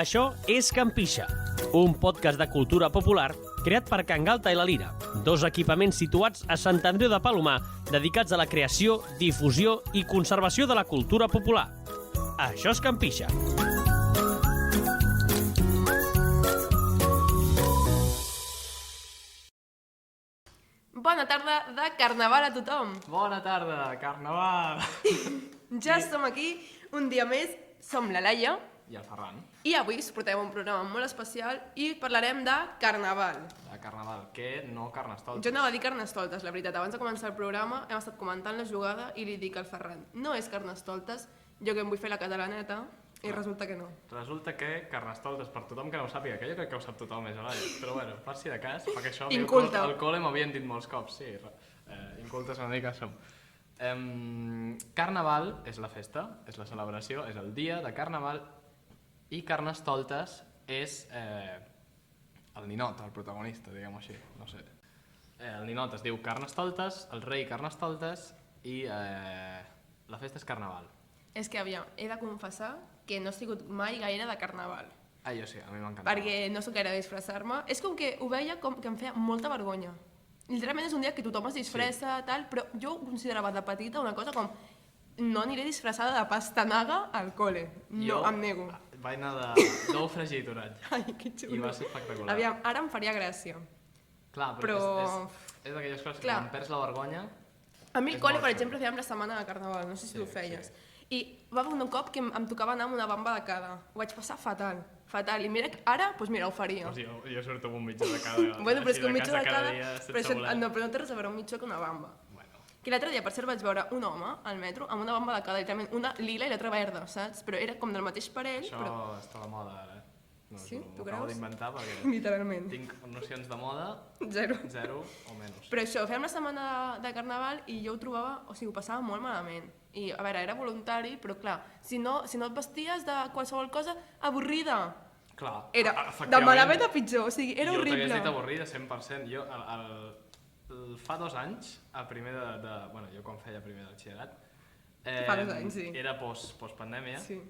Això és Campixa, un podcast de cultura popular creat per Can Galta i la Lira, dos equipaments situats a Sant Andreu de Palomar dedicats a la creació, difusió i conservació de la cultura popular. Això és Campixa. Bona tarda de Carnaval a tothom. Bona tarda, Carnaval! Ja som aquí, un dia més, som la Laia I el Ferran. i avui us portem un programa molt especial i parlarem de Carnaval. De Carnaval, que no Carnestoltes. Jo anava a dir Carnestoltes, la veritat. Abans de començar el programa hem estat comentant la jugada i li dic al Ferran, no és Carnestoltes, jo que em vull fer la catalaneta i resulta que no. Resulta que Carnestoltes, per tothom que no ho sàpiga, que jo crec que ho sap tothom més o menys, però bueno, per si de cas, perquè això Inculte. al col·le m'havien dit molts cops, sí, incultes una mica som. Carnaval és la festa, és la celebració, és el dia de Carnaval i Carnestoltes és el ninot, el protagonista, diguem-ho així, no sé. El ninot es diu Carnestoltes, el rei Carnestoltes i la festa és Carnaval. És que, aviam, he de confessar que no he sigut mai gaire de Carnaval. Ah, jo sí, a mi m'encanta. Perquè no sóc gaire de disfressar-me. És com que ho veia com que em feia molta vergonya. Literalment és un dia que tothom es disfressa, tal, però jo ho considerava de petita una cosa com no aniré disfressada de pastanaga al col·le. No, em nego. Vaig anar d'ou fregit un any. Ai, que xulo. I va ser espectacular. Aviam, ara em faria gràcia. Clar, però... és d'aquelles coses que Clar. quan perds la vergonya... A mi al És col·le, molt per xulo. exemple, fèiem la setmana de Carnaval, no sé si Sí, tu ho feies. sí. I va haver un cop que em tocava anar amb una bamba de cada. Ho vaig passar fatal, fatal. I mira, ara, doncs mira, ho faria. Doncs jo surto amb un mitjà de cada... Bueno, però és que un així mitjó de cada... dia, Però, sense voler. no, però no té res a veure un mitjó que una bamba. Bueno, Que l'altre dia, per cert, vaig veure un home al metro amb una bamba de cada, literalment, una lila i l'altra verda, saps? Però era com del mateix parell, això però... està a la moda ara, No, Sí? Tu m'ho acabo creus? d'inventar perquè Literalment. tinc nocions de moda Zero. 0 o menys. Però això, fèiem la setmana de Carnaval i jo ho trobava, o sigui, ho passava molt malament. I, a veure, era voluntari, però clar, si no et vesties de qualsevol cosa, avorrida. Clar, Era de efectivament, malament a pitjor, o sigui, era jo horrible. t'hagués dit avorrida 100%. Jo, fa 2 anys, a primer bueno, jo quan feia primer de batxillerat, Fa 2 anys, sí. Era postpandèmia, Sí.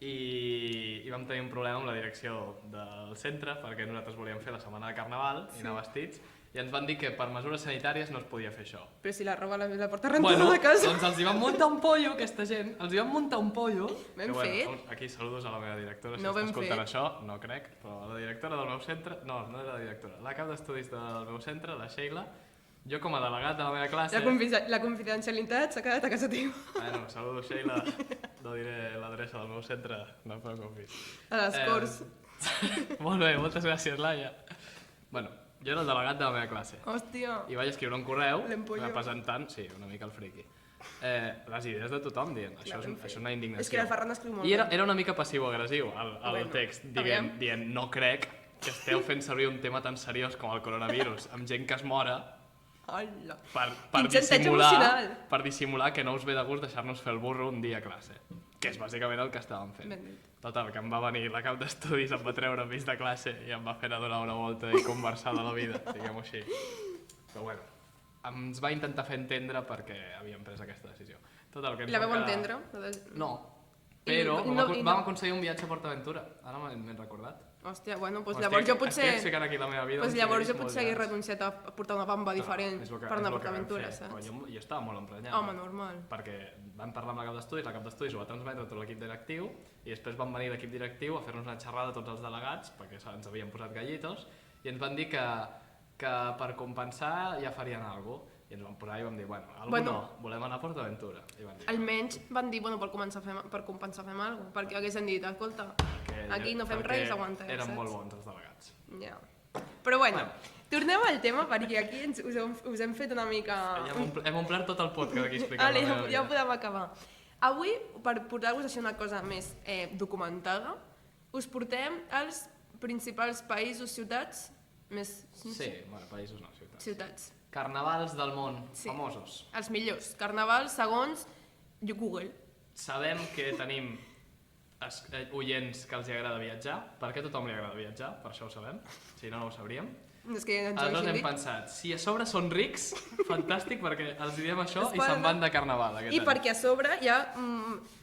i vam tenir un problema amb la direcció del centre perquè nosaltres volíem fer la setmana de Carnaval i anar vestits i ens van dir que per mesures sanitàries no es podia fer això. Però si la roba la porta rentada de casa. Doncs els hi van muntar un pollo, aquesta gent, els hi van muntar un pollo. Ben que, fet. Aquí saludos a la meva directora, si No està ben escoltant fet. això, no crec, però la directora del meu centre, no era la directora, la cap d'estudis del meu centre, la Sheila, jo com a delegat de la meva classe... La confidencialitat s'ha quedat a casa teva. Bueno, saludo Sheila, no diré l'adreça del meu centre, no et preocupis. A les Corts. Molt bé, moltes gràcies, Laia. Bueno, jo era el delegat de la meva classe Hòstia. i vaig escriure un correu L'empollo. representant, sí, una mica el friqui, les idees de tothom dient, això és una indignació. És que el Ferran escriu molt I bé. era una mica passiu-agressiu el Bueno, text, aviam. dient no crec que esteu fent servir un tema tan seriós com el coronavirus amb gent que es mora Hola. per Quin xantatge emocional. dissimular que no us ve de gust deixar-nos fer el burro un dia a classe, que és bàsicament el que estàvem fent. Ben dit. Total, que em va venir la cap d'estudis, em va treure mig de classe i em va fer anar a donar una volta i conversar de la vida, diguem-ho així. Però bueno, ens va intentar fer entendre perquè havíem pres aquesta decisió. Total, que ens La vam veu quedar- entendre? No, però I no- vam aconseguir un viatge a PortAventura, ara m'he recordat. Hòstia, bueno, doncs llavors jo potser... Estic ficant aquí la meva vida. Doncs uns llavors jo nivells molt potser hagués llargs. renunciat a portar una bamba diferent És lo que- per és anar a lo que vam PortAventura, fer. saps? Però jo estava molt emprenyat. Home, normal. Perquè vam parlar amb la cap d'estudis ho va transmetre a tot l'equip directiu i després van venir l'equip directiu a fer-nos una xerrada a tots els delegats perquè ens havien posat gallitos i ens van dir que per compensar ja farien alguna cosa. I ens vam posar i vam dir, no, volem anar a PortAventura. I van dir, Almenys van dir, bueno, per compensar fem alguna cosa, perquè haguessin dit, escolta, aquí no fem perquè res, aguantem, eren saps? molt bons els delegats. Ja. Però bueno, tornem al tema perquè aquí us hem fet una mica... Ja hem omplert tot el podcast aquí explicant Ale, la meva ja vida. podem acabar. Avui, per portar-vos així una cosa més documentada, us portem als principals països, ciutats, més... Sí, bueno, països no, ciutats. Ciutats. Carnavals del món, Sí. famosos. Els millors. Carnaval, segons Google. Sabem que tenim oients que els agrada viatjar. Per què a tothom li agrada viatjar? Per això ho sabem, si no, no ho sabríem. És que ens ho Aleshores hem dit. pensat, si a sobre són rics, fantàstic, perquè els diem això Es i se'n poden van de carnaval aquest I any. perquè a sobre hi ha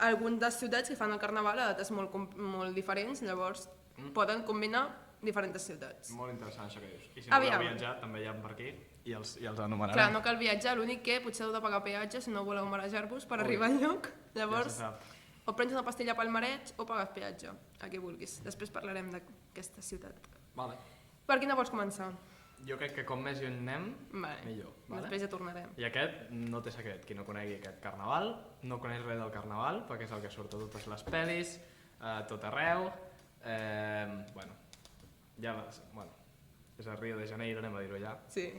algunes ciutats que fan el carnaval a dates molt diferents, llavors poden combinar diferents ciutats. Molt interessant això que dius. I si no voleu viatjar, també hi ha per aquí i els anomenarem. Clar, no cal viatjar, l'únic que potser heu de pagar peatge si no voleu marejar-vos per arribar al lloc. Llavors, Ja se sap. o prens una pastilla pel mareig o pagues peatge, a qui vulguis. Després parlarem d'aquesta ciutat. Vale. Per quina vols començar? Jo crec que com més lluny anem, Vale. millor. Vale? Després ja tornarem. I aquest no té secret. Qui no conegui aquest carnaval, no coneix res del carnaval, perquè és el que surt a totes les pel·lis, a tot arreu. És a Rio de Janeiro, anem a dir-ho ja. Sí.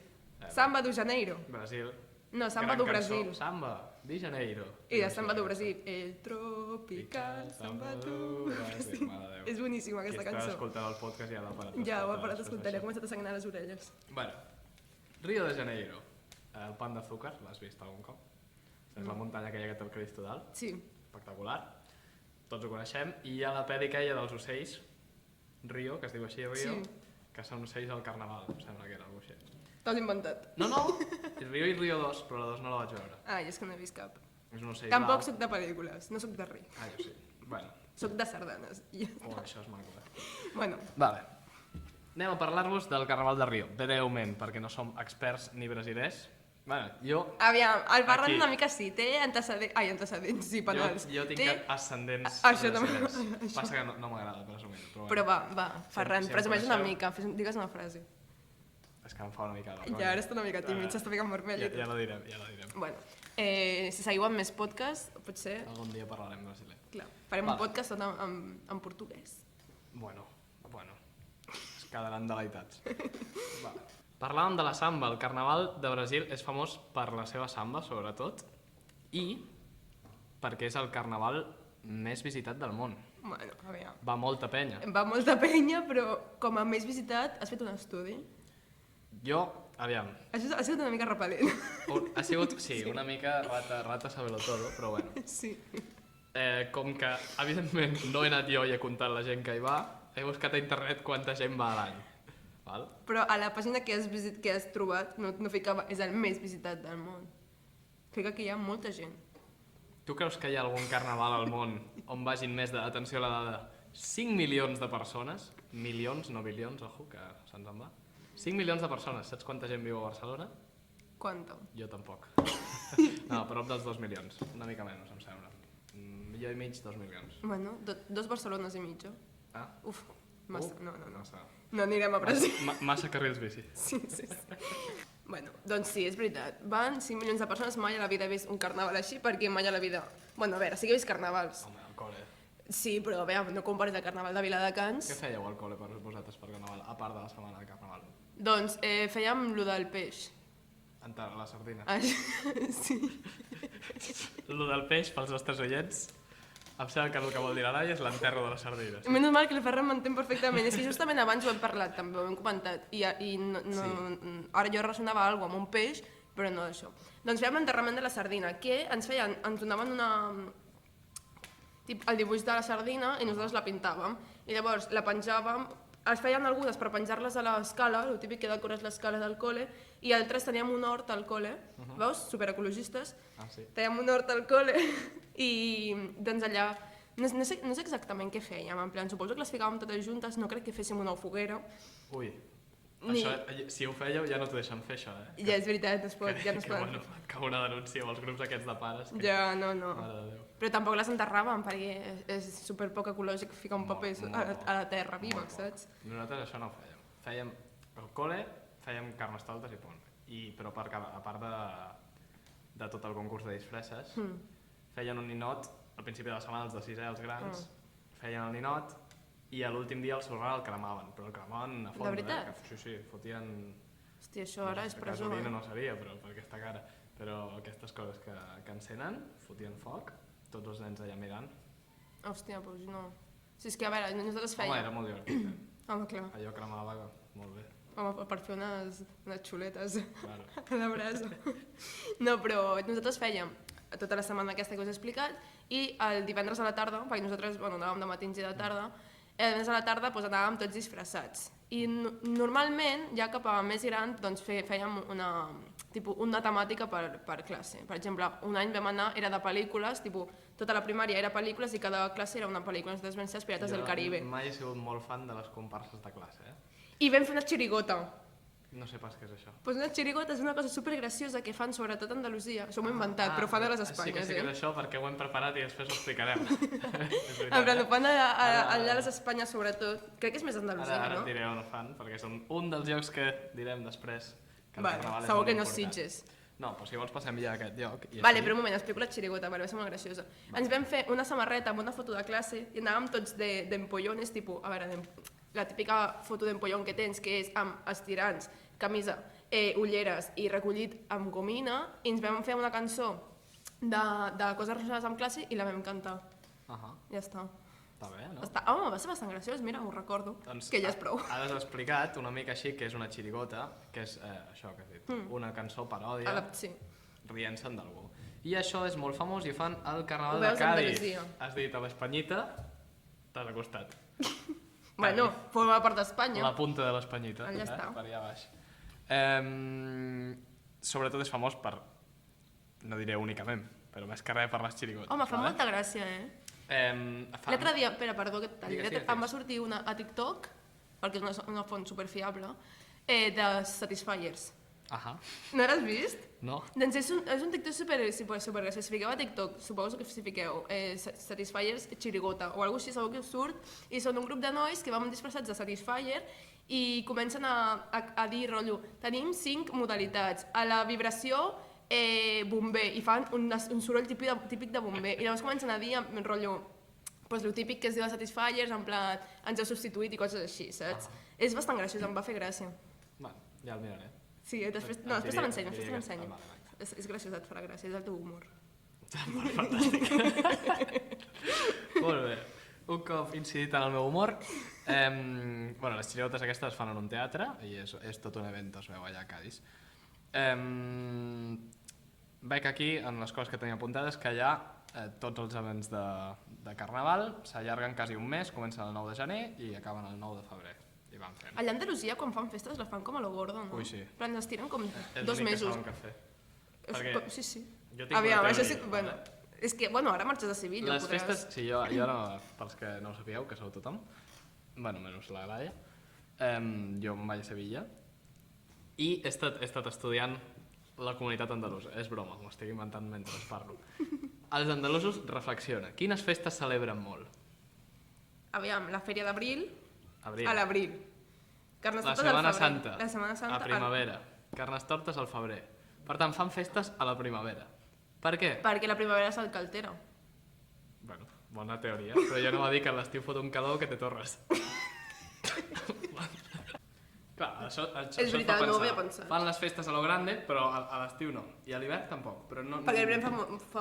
Samba do Janeiro. Brasil. No, Samba Gran do cançó. Brasil. Samba de Janeiro. I de Samba do Brasil. El tropical Samba do Brasil. Mare de Déu. És boníssima aquesta Qui cançó. està escoltant el podcast ja l'ha parat Ja ho he parat després d'escoltar, he d'això. començat a sagnar les orelles. Bueno, Rio de Janeiro. El pan d'azúcar, l'has vist algun cop? És la muntanya aquella que té el Cristo dalt. Sí. Espectacular. Tots ho coneixem. I hi ha la pel·li aquella dels ocells, Rio, que es diu així Rio, Sí. que són ocells del carnaval, em sembla que era alguna cosa així. T'has inventat. No, Rio i Rio 2, però la 2 no la vaig veure. Ai, és que no he vist cap. És un ocell Tampoc blau. sóc de pel·lícules, no sóc de rir. Ah, jo sí. Bueno, Sóc de sardanes. això és maco. Bueno, Vale. Anem a parlar-vos del Carnaval de Rio, breument, perquè no som experts ni brasilers. Bueno, jo aviam, el Ferran Aquí. una mica sí, té antecedents, sí, penals. Jo tinc Té... ascendents Això també- brasilers. Passa que no m'agrada presumir, però Però bueno. va, Ferran, si em presumeix una coneixeu- mica, digues una frase. És que em fa una mica de Ja, vergonya. ara està una mica tímid, s'està ficant vermell. i Ja tot. la direm, ja la direm. Bueno, si seguiu amb més podcast, potser, Algun dia parlarem brasiler. clar, farem Vale. un podcast tot en portuguès. Bueno, es quedaran deleitats. Va. Parlàvem de la samba. El Carnaval de Brasil és famós per la seva samba, sobretot, i perquè és el carnaval més visitat del món. Bueno, aviam. Va molta penya. Va molta penya, però com a més visitat, has fet un estudi. Jo, aviam, Ha sigut una mica repel·lent. ha sigut, sí, una mica rata sabelo todo, però bueno. Sí. Com que, evidentment, no he anat jo i he comptat la gent que hi va, he buscat a internet quanta gent va a l'any. Val? Però a la pàgina que has trobat no ficava és el més visitat del món. Fica que hi ha molta gent. Tu creus que hi ha algun carnaval al món on vagin més de, atenció a la dada, 5 milions de persones? Milions, no bilions, ojo, que se'ns en va. 5 milions de persones. Saps quanta gent viu a Barcelona? Quanta? Jo tampoc. No, prop dels 2 milions. Una mica menys, em sembla. Milió i mig, 2 milions. Bueno, dos Barcelones i mitja. Ah? Uf, massa, no. Massa. No anirem a Brasil. Massa carrils bici. Sí. Bueno, doncs sí, és veritat. Van 5 milions de persones, mai a la vida he vist un carnaval així, perquè mai a la vida... Bueno, a veure, sí que he vist carnavals. Home, al col·le. Sí, però a veure, no comparis el carnaval de Viladecans. Què fèieu al col·le per vosaltres per carnaval, a part de la setmana de carnaval? Doncs fèiem lo del peix. Enterrar la sardina. Ah, sí. Lo del peix, pels nostres oients, em sembla que el que vol dir la Laia és l'enterro de les sardines. Menys mal que el Ferran m'entén perfectament. És que justament abans ho hem parlat, també ho hem comentat. I ara jo relacionava alguna cosa amb un peix, però no d'això. Doncs fèiem l'enterrament de la sardina, que ens donaven el dibuix de la sardina i nosaltres la pintàvem. I llavors la penjàvem, es feien algunes per penjar-les a l'escala, el típic que decores l'escala del col·le, i altres teníem un hort al col·le, veus? Superecologistes. Ah, sí? Teníem un hort al col·le i doncs allà, no sé exactament què fèiem, en plan, suposo que les ficàvem totes juntes, no crec que féssim una foguera. Ui, Ni- això, si ho fèieu ja no t'ho deixen fer, això, eh? Ja és veritat, ja no es pot. Que bueno, et cau una denúncia amb els grups aquests de pares. Que... Ja, no. Mare de Déu. Però tampoc les enterràvem, perquè és super poc ecològic ficar un paper a la terra viva, Molt saps? poc. Nosaltres això no ho fèiem. Fèiem al col·le, fèiem carnestoltes i punt. Però a part de tot el concurs de disfresses, feien un ninot, al principi de la setmana els de sisè, els grans, feien el ninot i a l'últim dia el sorral el cremaven, però el cremaven a fons. De veritat? Sí, fotien... Hòstia, això ara és presó. Gasolina no seria, però per aquesta cara. Però aquestes coses que encenen, fotien foc, tots els nens allà mirant. Hòstia, doncs no. Si és que, a veure, nosaltres Home, era fèiem... molt divertit, Home, clar. Allò cremava molt bé. Home, per fer unes xuletes Claro. a la brasa. No, però nosaltres fèiem tota la setmana aquesta que us he explicat i el divendres a la tarda, perquè nosaltres anàvem de matins i de tarda, I a més a la tarda doncs, anàvem tots disfressats. I normalment, ja cap a més gran, doncs fèiem una temàtica per classe. Per exemple, un any vam anar, era de pel·lícules, tota la primària era pel·lícules i cada classe era una pel·lícula. Nosaltres vam ser els Pirates del Caribe. Mai he sigut molt fan de les comparses de classe, I vam fer una xirigota. No sé pas què és això. Pues una xirigota és una cosa supergraciosa que fan sobretot a Andalusia. S'ho hem inventat, però fan a les Espanyes, Sí que és això, perquè ho hem preparat i després ho explicarem. En plan, ho fan allà a les Espanyes sobretot. Crec que és més Andalusia, Ara no? et diré on ho fan, perquè és un dels llocs que direm després. Segur que no és Sitges. No, però si vols passem ja a aquest lloc. Vale, però un moment, explico la xirigota, va ser molt graciosa. Ens vam fer una samarreta amb una foto de classe i anàvem tots d'empollones, a veure, la típica foto d'empollon que tens, que és amb estirants, camisa, ulleres i recollit amb gomina, i ens vam fer una cançó de coses relacionades amb classe i la vam cantar. Ja està. Està bé, no? Home, va ser bastant graciós, mira, ho recordo, que ja és prou. Ara has explicat una mica així que és una xirigota, que és això que has dit, una cançó paròdia, rient-se'n d'algú. I això és molt famós i ho fan al Carnaval de Cádiz. Has dit a l'Espanyita, t'has acostat. Bueno, forma part d'Espanya. La punta de l'Espanyita, allà està. Per allà baix. Sobretot és famós per, no diré únicament, però més que res per les xirigotes. Home, fa molta gràcia, L'altre dia, perdó que et talli, em va sortir una a TikTok, perquè és una font superfiable, de Satisfyers. No l'has vist? No. Doncs és un TikTok supergràcies. Si fiqueu a TikTok, suposo que si fiqueu Satisfyers Chirigota o alguna cosa així, segur que us surt, i són un grup de nois que vam disfressats de Satisfyer i comencen a dir, rotllo, tenim 5 modalitats. A la vibració, bomber, i fan un soroll típic de bomber, i llavors comencen a dir, rotllo, el típic que es diu de Satisfyers, en plan, ens heu substituït i coses així, saps? És bastant graciós, em va fer gràcia. Bueno, ja el miraré. Sí, després te l'ensenyo, És graciós, et farà gràcia, és el teu humor. Fantàstic. Molt bé. Un cop incidit en el meu humor, les xirigotes aquestes es fan en un teatre i és tot un event, es veu allà a Cádiz. Veig aquí, en les coses que tenia apuntades, que allà tots els events de Carnaval s'allarguen quasi un mes, comencen el 9 de gener i acaben el 9 de febrer. Allà a Andalusia, quan fan festes, les fan com a lo gordo, no? Ui, sí. Però ens estiren com 2 mesos. És l'únic que saben què fer. Sí. Jo tinc una teoria. Bueno, és que, ara marxes a Sevilla. Les festes, sí, jo no, pels que no ho sapigueu, que sou tothom, menys la Laia, jo em vaig a Sevilla i he estat estudiant la comunitat andalusa. És broma, m'ho estic inventant mentre us parlo. Els andalusos, reflexiona, quines festes celebren molt? Aviam, la Fèria d'Abril, Abril. a l'abril. La Setmana Santa, la Setmana Santa a primavera. Carnestoltes al febrer. Per tant, fan festes a la primavera. Per què? Perquè la primavera s'alcaltera. Bueno, bona teoria, però jo no va dir que a l'estiu fot un calor que te torres. Clar, això és veritat, no ho havia pensat. Fan les festes a lo grande, però a l'estiu no. I a l'hivern tampoc. Perquè a l'hivern fa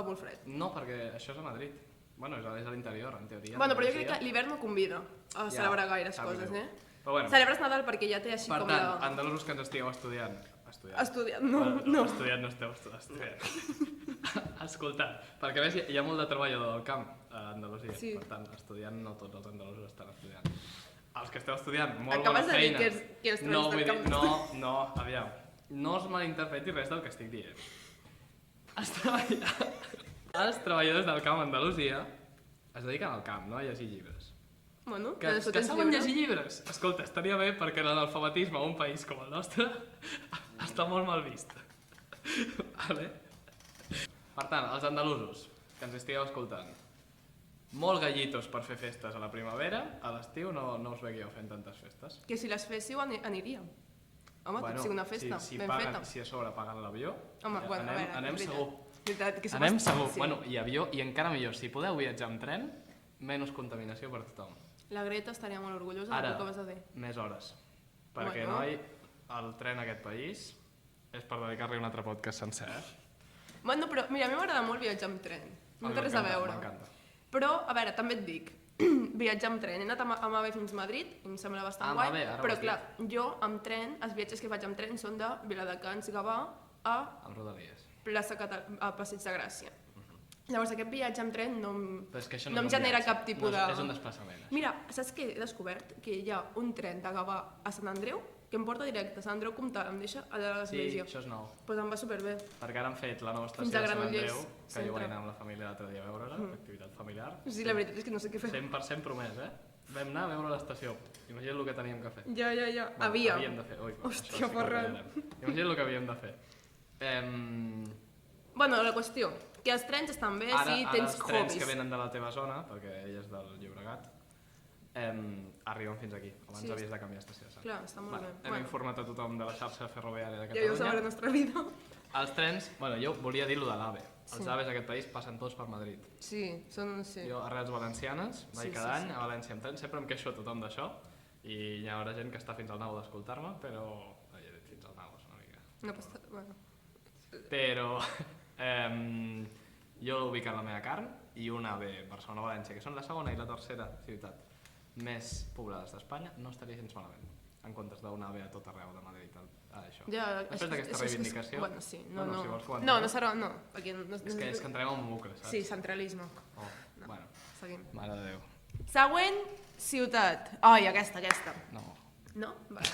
molt fred. No, perquè això és a Madrid. Bueno, és a l'interior, en teoria. Bueno, però jo crec que l'hivern no convida a celebrar gaires coses, Però bueno. Celebres Nadal perquè ja té així com la... Per tant, andalusos que ens estigueu estudiant. Estudiant, no. Estudiant no esteu estudiant. Escoltant, perquè a més hi ha molt de treballador del camp a Andalusia. Sí. Per tant, estudiant no tots els andalusos estan estudiant. Els que esteu estudiant, molt bona feina. Acabes de dir que els treballadors del camp... No, aviam. No us malinterpreti res del que estic dient. Els treballadors del camp a Andalusia es dediquen al camp, no a llegir llibres. Bueno, que saben llegir llibres. Escolta, estaria bé perquè l'analfabetisme a un país com el nostre està molt mal vist. Vale? Per tant, els andalusos que ens estigueu escoltant, molt gallitos per fer festes a la primavera, a l'estiu no us vegueu fent tantes festes. Que si les féssiu aniríem. Home, bueno, sigui una festa, ben feta. Si a sobre paguen l'avió, anem segur. Anem segur. Bueno, i avió, i encara millor, si podeu viatjar amb tren, menys contaminació per tothom. La Greta estaria molt orgullosa del que vas a dir. Ara, més hores. Perquè, noi, el tren a aquest país és per dedicar-li un altre podcast sencer, Bueno, però, mira, a mi m'agrada molt viatjar amb tren. No té res a veure. M'encanta. Però, a veure, també et dic, viatjar amb tren. He anat amb AVE fins a Madrid, i em sembla bastant guai, però clar, jo amb tren, els viatges que faig amb tren són de Viladecans, Gavà, a amb Rodalies. a Passeig de Gràcia. Llavors aquest viatge amb tren no Però és que això em és un genera viatge. cap tipus de... És un desplaçament. Això. Mira, saps què he descobert? Que hi ha un tren de Gavà a Sant Andreu que em porta directe a Sant Andreu Comtal, em deixa allà a Sí, l'església. això és nou. Pues em va superbé. Perquè ara han fet la nova Fins estació a de Sant Granollers, Andreu, que jo centre. vaig anar amb la família l'altre dia a veure-la, activitat familiar. Sí, la veritat és que no sé què fer. 100% promès, Vam anar a veure l'estació. Imagina't el que teníem que fer. Ja. Bueno, Havia. Havíem de fer. Ui, Hòstia, això sí que ho Ferran. tallarem. Imagina't el que havíem de fer. Bueno, la qüestió, que els trens estan bé Ara, si ara tens els trens hobbies. que venen de la teva zona, perquè ell és del Llobregat, arriben fins aquí. Abans Sí. havies de canviar estació, saps? Clar, està molt bé. Hem informat a tothom de la xarxa ferroviària de Ja ho sabeu la Catalunya. nostra vida. Els trens, jo volia dir-lo de l'AVE. Els Sí. AVEs d'aquest país passen tots per Madrid. Sí, són... Sí. Jo, arrels valencianes, vaig Sí, cada sí, any a València amb tren, sempre em queixo a tothom d'això, i hi haurà gent que està fins al nabo d'escoltar-me, però... Ja he dit fins al nabo, és una mica... No passa... Bueno. Però jo l'ubic en la meva carn i una AVE Barcelona-València, que són la segona i la tercera ciutat més poblades d'Espanya, no estaria gens malament, en comptes d'una AVE a tot arreu de Madrid. Això. Ja, Després d'aquesta això és que- reivindicació... Bueno, sí, bueno, si vols que ho no, entrem. no serà... No, perquè no, És que entrem en un bucle, saps? Sí, centralisme. Oh, bueno, Seguim. mare de Déu. Següent ciutat. Ai, aquesta. No, No? Vale.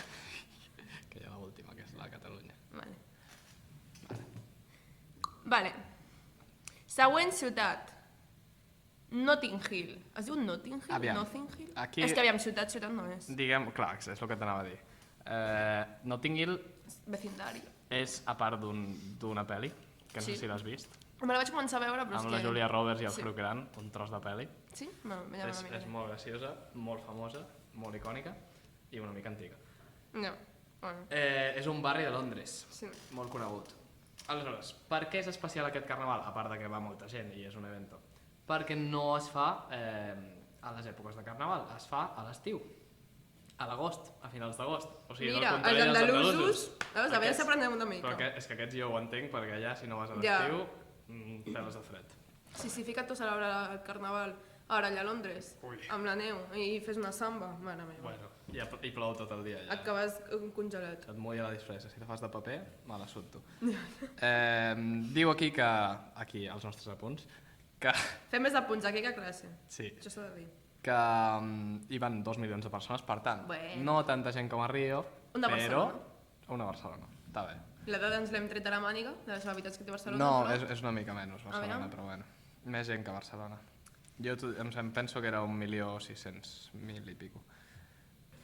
que hi ha l'última, que és la Catalunya. Vale. Següent ciutat. Notting Hill. Es diu Notting Hill? Aviam. Notting Hill? Aquí- És que aviam, ciutat no és. Diguem, clar, és el que t'anava a dir. Notting Hill Vecindari. és a part d'una pel·li, que no Sí. sé si l'has vist, Me la vaig començar a veure, però amb és la que... Julia Roberts i el Sí. Hugh Grant, un tros de pel·li. Sí? Me llama És, una mica. és molt graciosa, molt famosa, molt icònica i una mica antiga. No, bueno, És un barri de Londres, sí. molt conegut. Aleshores, per què és especial aquest carnaval? A part de que va molta gent i és un evento. Perquè no es fa a les èpoques de carnaval, es fa a l'estiu. A l'agost, a finals d'agost. O sigui, Mira, al contrari els dels andalusos... Veus, a veure Aquests- si aprenem una mica. Però és que aquests jo ho entenc, perquè allà, si no vas a Ja. l'estiu, peles de fred. Sí, fica't tu a celebrar el carnaval ara allà a Londres, Ui. amb la neu, i fes una samba, mare meva. Bueno, i plou tot el dia allà. Acabes congelat. Et mulla la disfressa. Si la fas de paper, me la sut tu. Diu aquí que... Aquí, als nostres apunts, que... Fem més apunts aquí que a classe. Sí, Això s'ha de dir. que hi van 2 milions de persones, per tant, Bueno. no tanta gent com a Rio, Una però... Barcelona. Una Barcelona, està bé. La dada ens l'hem tret a la màniga, de les habitats que té Barcelona. No, però... és una mica menys Barcelona, veure. però bueno. Més gent que Barcelona. Jo em penso que era 1.600.000 i pico.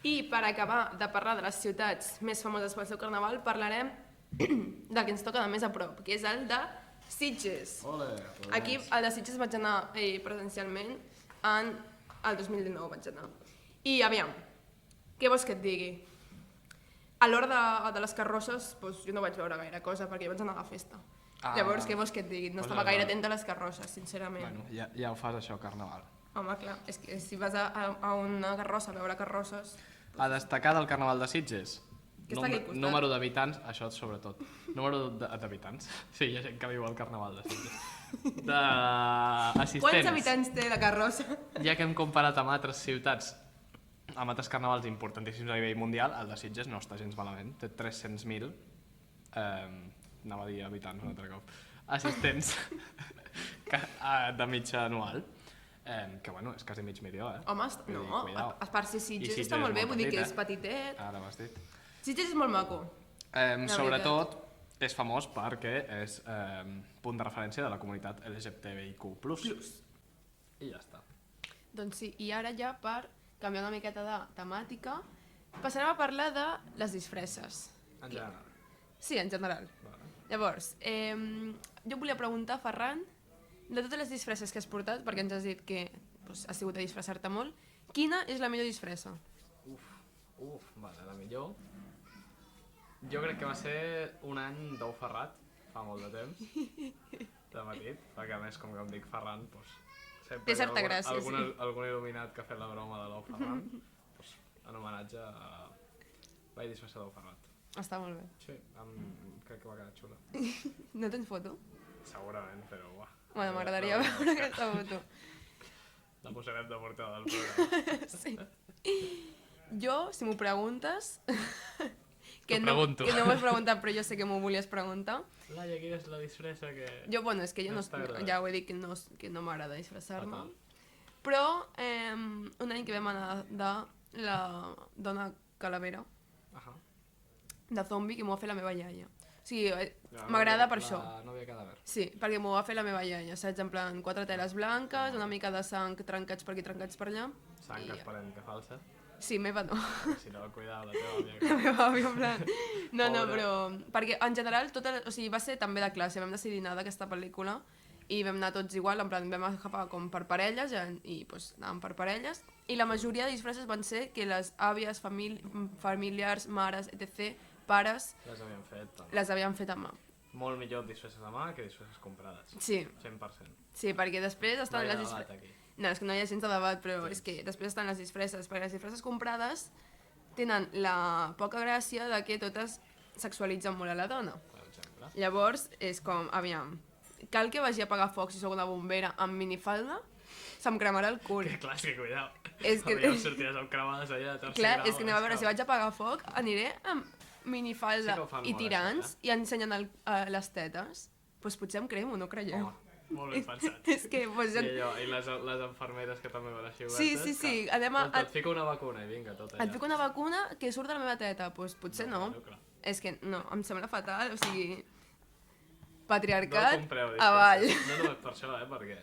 I per acabar de parlar de les ciutats més famoses pel seu carnaval, parlarem del que ens toca de més a prop, que és el de Sitges. Ole! Aquí, al de Sitges vaig anar presencialment el 2019 vaig anar. I aviam, què vols que et digui? A l'hora de les carrosses, doncs, jo no vaig veure gaire cosa perquè jo vaig anar a la festa. Llavors, què vols que et digui? No Pues estava ja, gaire va. atenta a les carrosses, sincerament. Bueno, ja ho fas això, carnaval. Home, clar, és que si vas a una carrossa a veure carrosses... A destacar del carnaval de Sitges. Que està aquí al costat. Número d'habitants, això sobretot. Número d'habitants. Sí, hi ha gent que viu al carnaval de Sitges. D'assistents. Quants habitants té la carrossa? Ja que hem comparat amb altres ciutats, amb altres carnavals importantíssims a nivell mundial, el de Sitges no està gens malament. Té 300.000, anava a dir habitants un altre cop, assistents de mitja anual. Que bueno, és quasi mig milió, Home, Vull dir, no, cuidao. a part si Sitges Sitges està molt és bé, molt vull dir que petit, és petitet. Ara m'has dit. Sitges és molt maco. Sobretot és famós perquè és punt de referència de la comunitat LGBTIQ+. I ja està. Doncs sí, i ara ja per canviar una miqueta de temàtica, passarem a parlar de les disfresses. En general. Sí, en general. Vale. Llavors, jo volia preguntar, Ferran, de totes les disfresses que has portat, perquè ens has dit que doncs, has sigut a disfressar-te molt, quina és la millor disfressa? Vale, la millor. Jo crec que va ser un any d'ou ferrat, fa molt de temps, de petit, perquè a més, com que em dic Ferran, doncs, sempre Té certa gràcia, algun il·luminat que ha fet la broma de l'ou Ferran, doncs, en homenatge a... Vaig disfressar d'ou ferrat. Està molt bé. Sí, crec que va quedar xula. No tens foto? Segurament, però uah. Bueno, m'agradaria veure aquesta foto. La posarem de portada del programa. Sí. Jo, si m'ho preguntes, T'ho pregunto. Que no m'ho has preguntat, però jo sé que m'ho volies preguntar. Laia, quina és la disfressa que... Jo, bueno, és que jo no, t'agrada? ja ho he dit que no m'agrada disfressar-me. Fatal. Però un any que vam anar de la dona calavera, Ahà. de zombi, que m'ho va fer la meva iaia. O sigui, m'agrada per això. La nòvia cadàver. Sí, perquè m'ho va fer la meva iaia, saps? En plan, 4 teles blanques, una mica de sang trencats per aquí, trencats per allà. Sang que esperem que falsa. Sí, meva no. Si no, cuidao, la teva àvia. La meva àvia, en plan... No, no, Pobra. però... Perquè en general, o sigui, va ser també de classe, vam decidir anar d'aquesta pel·lícula i vam anar tots igual, en plan, vam agafar com per parelles i pues, anàvem per parelles. I la majoria de disfresses van ser que les àvies, familiars, mares, etc., pares, Les havíem fet. Doncs. les havien fet a mà. Molt millor disfresses a mà que disfresses comprades. Sí, 100%. sí, perquè després No estan hi ha les debat disfresses... aquí. No, és que no hi ha gens de debat, però és que després estan les disfresses, perquè les disfresses comprades tenen la poca gràcia de que totes sexualitzen molt a la dona. Per exemple. Llavors, és com, aviam, cal que vagi a apagar foc si sóc una bombera amb minifalda? Se'm cremarà el cul. Que clar, és que cuidao. És que- Aviam, sorties amb cremades allà de tercer Clar, grau. és que anem a veure, si vaig a apagar foc, aniré amb minifalda Sí que ho fan i molt, tirants i ensenyant les tetes. Doncs potser em cremo, no creieu? Home, molt ben pensat. És que, pues, I allò, i les infermeres que també van així Sí, obertes. sí, sí, clar. anem a... Et fico una vacuna i vinga, tot allà. Et fico una vacuna que surt de la meva teta, doncs potser no. Bueno, clar. És que no, em sembla fatal, o sigui... No Patriarcat, compreu avall. disfresses. No només per això, perquè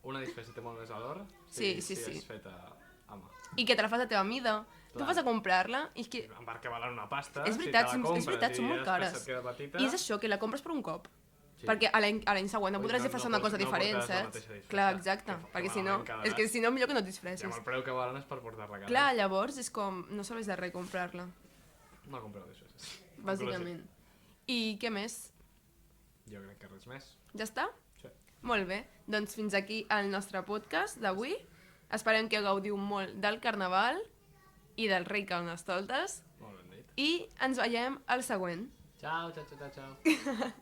una disfressa té molt més valor Sí, si sí. és feta a mà. I que te la fas a teva mida. Tu Clar. vas a comprar-la i és que... En part que valen una pasta, És veritat, si te la compres és veritat, són i molt després cares. et queda petita... I és això, que la compres per un cop. Sí. Perquè a l'any següent no Ui, podràs no- disfressar no una cosa pots- no diferent, portaràs la saps? mateixa disfressa. Clar, exacte. Que Perquè si no... malament quedaràs. És que si no, millor que no et I amb disfressis. el preu que valen és per portar-la a casa. Clar, llavors és com... No serveix de res comprar-la, No compreu disfresses. bàsicament. I què més? Jo crec que res més. Ja està? Sí. Molt bé. Doncs fins aquí el nostre podcast d'avui. Esperem que gaudiu molt del Carnaval i del Rei Carnestoltes Molt ben dit. i ens veiem al següent. Ciao, ciao, ciao, ciao.